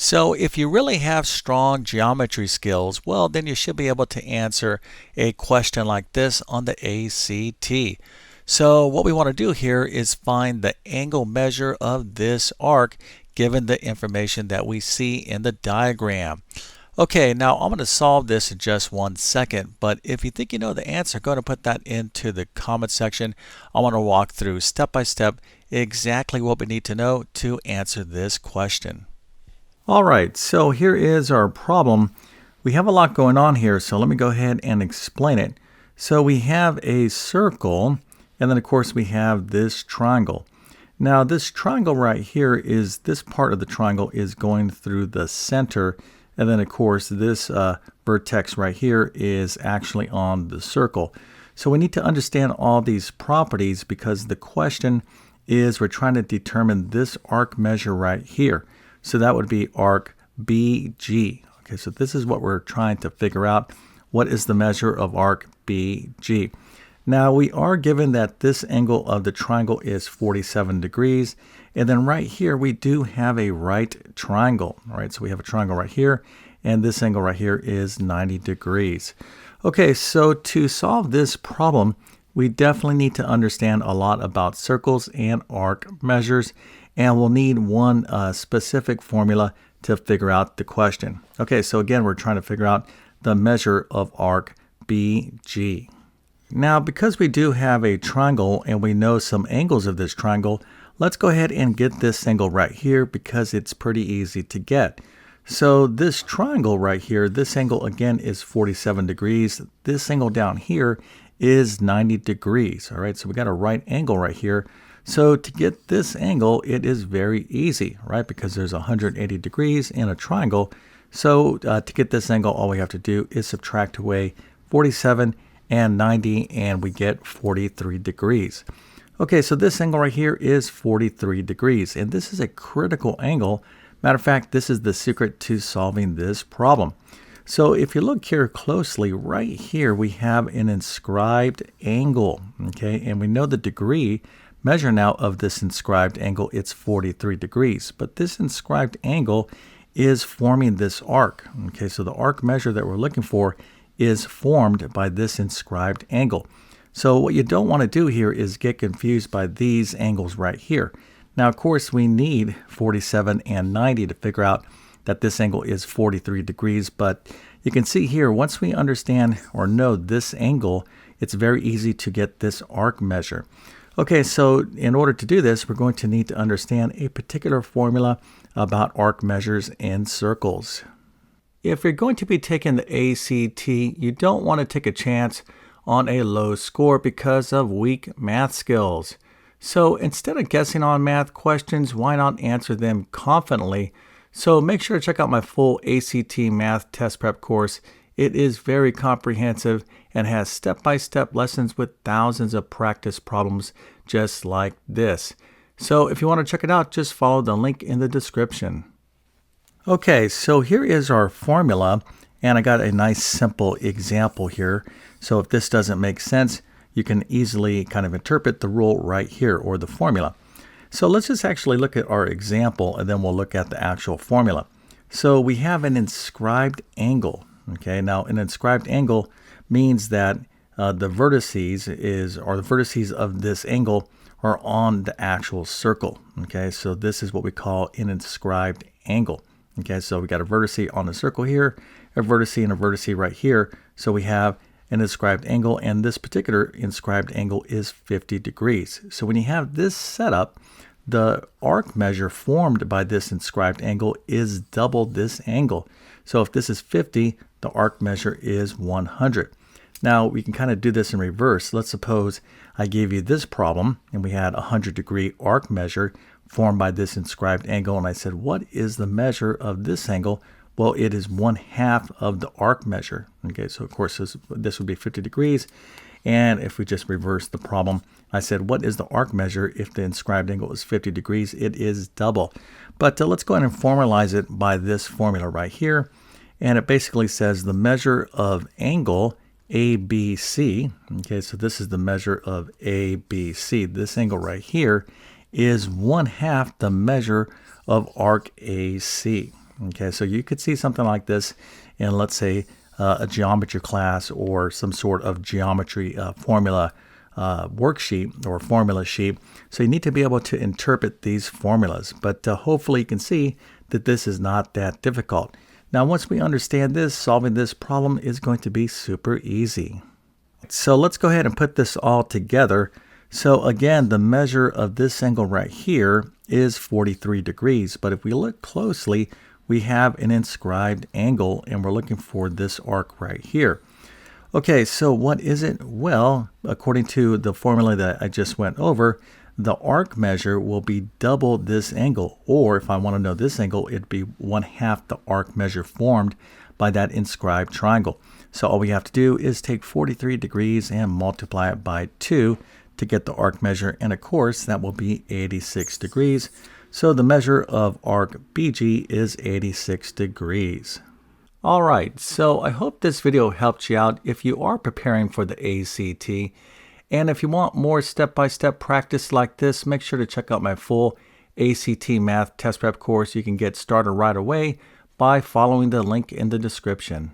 So if you really have strong geometry skills, well, then you should be able to answer a question like this on the ACT. So what we want to do here is find the angle measure of this arc given the information that we see in the diagram. Okay, now I'm going to solve this in just 1 second, but if you think you know the answer, go ahead and put that into the comment section. I want to walk through step by step exactly what we need to know to answer this question. All right, so here is our problem. We have a lot going on here, so let me go ahead and explain it. So we have a circle, and then of course we have this triangle. Now this triangle right here is, this part of the triangle is going through the center, and then of course this vertex right here is actually on the circle. So we need to understand all these properties because the question is we're trying to determine this arc measure right here. So that would be arc BG. Okay, so this is what we're trying to figure out. What is the measure of arc BG? Now we are given that this angle of the triangle is 47 degrees. And then right here we do have a right triangle. All right, so we have a triangle right here. And this angle right here is 90 degrees. Okay, so to solve this problem, we definitely need to understand a lot about circles and arc measures. And we'll need one specific formula to figure out the question. Okay, so again, we're trying to figure out the measure of arc BG. Now, because we do have a triangle and we know some angles of this triangle, let's go ahead and get this angle right here because it's pretty easy to get. So this triangle right here, this angle again is 47 degrees. This angle down here is 90 degrees. All right, so we got a right angle right here. So to get this angle, it is very easy, right? Because there's 180 degrees in a triangle. So to get this angle, all we have to do is subtract away 47 and 90, and we get 43 degrees. Okay, so this angle right here is 43 degrees, and this is a critical angle. Matter of fact, this is the secret to solving this problem. So if you look here closely, right here we have an inscribed angle, okay? And we know the degree measure now of this inscribed angle, it's 43 degrees. But this inscribed angle is forming this arc. Okay, so the arc measure that we're looking for is formed by this inscribed angle. So what you don't want to do here is get confused by these angles right here. Now, of course, we need 47 and 90 to figure out that this angle is 43 degrees. But you can see here, once we understand or know this angle, it's very easy to get this arc measure. Okay, so in order to do this, we're going to need to understand a particular formula about arc measures in circles. If you're going to be taking the ACT, you don't want to take a chance on a low score because of weak math skills. So instead of guessing on math questions, why not answer them confidently? So make sure to check out my full ACT math test prep course. It is very comprehensive and has step-by-step lessons with thousands of practice problems just like this. So if you want to check it out, just follow the link in the description. Okay, so here is our formula, and I got a nice simple example here. So if this doesn't make sense, you can easily kind of interpret the rule right here, or the formula. So let's just actually look at our example, and then we'll look at the actual formula. So we have an inscribed angle. Okay, now an inscribed angle means that the vertices of this angle are on the actual circle. Okay, so this is what we call an inscribed angle. Okay, so we got a vertice on the circle here, a vertice and a vertice right here. So we have an inscribed angle, and this particular inscribed angle is 50 degrees. So when you have this setup, the arc measure formed by this inscribed angle is double this angle. So if this is 50, the arc measure is 100. Now we can kind of do this in reverse. Let's suppose I gave you this problem and we had a 100-degree arc measure formed by this inscribed angle, and I said, what is the measure of this angle? Well, it is 1/2 of the arc measure. Okay, so of course this would be 50 degrees. And if we just reverse the problem, I said, what is the arc measure if the inscribed angle is 50 degrees? It is double. But let's go ahead and formalize it by this formula right here. And it basically says the measure of angle ABC. Okay, so this is the measure of ABC. This angle right here is 1/2 the measure of arc AC. Okay, so you could see something like this in, let's say, a geometry class or some sort of geometry formula worksheet or formula sheet. So you need to be able to interpret these formulas, but hopefully you can see that this is not that difficult. Now, once we understand this, solving this problem is going to be super easy. So let's go ahead and put this all together. So again, the measure of this angle right here is 43 degrees, but if we look closely, we have an inscribed angle and we're looking for this arc right here. Okay, so what is it? Well, according to the formula that I just went over, the arc measure will be double this angle, or if I want to know this angle, it'd be 1/2 the arc measure formed by that inscribed triangle. So all we have to do is take 43 degrees and multiply it by 2 to get the arc measure, and of course that will be 86 degrees. So the measure of arc BG is 86 degrees. Alright, so I hope this video helped you out if you are preparing for the ACT. And if you want more step-by-step practice like this, make sure to check out my full ACT Math Test Prep course. You can get started right away by following the link in the description.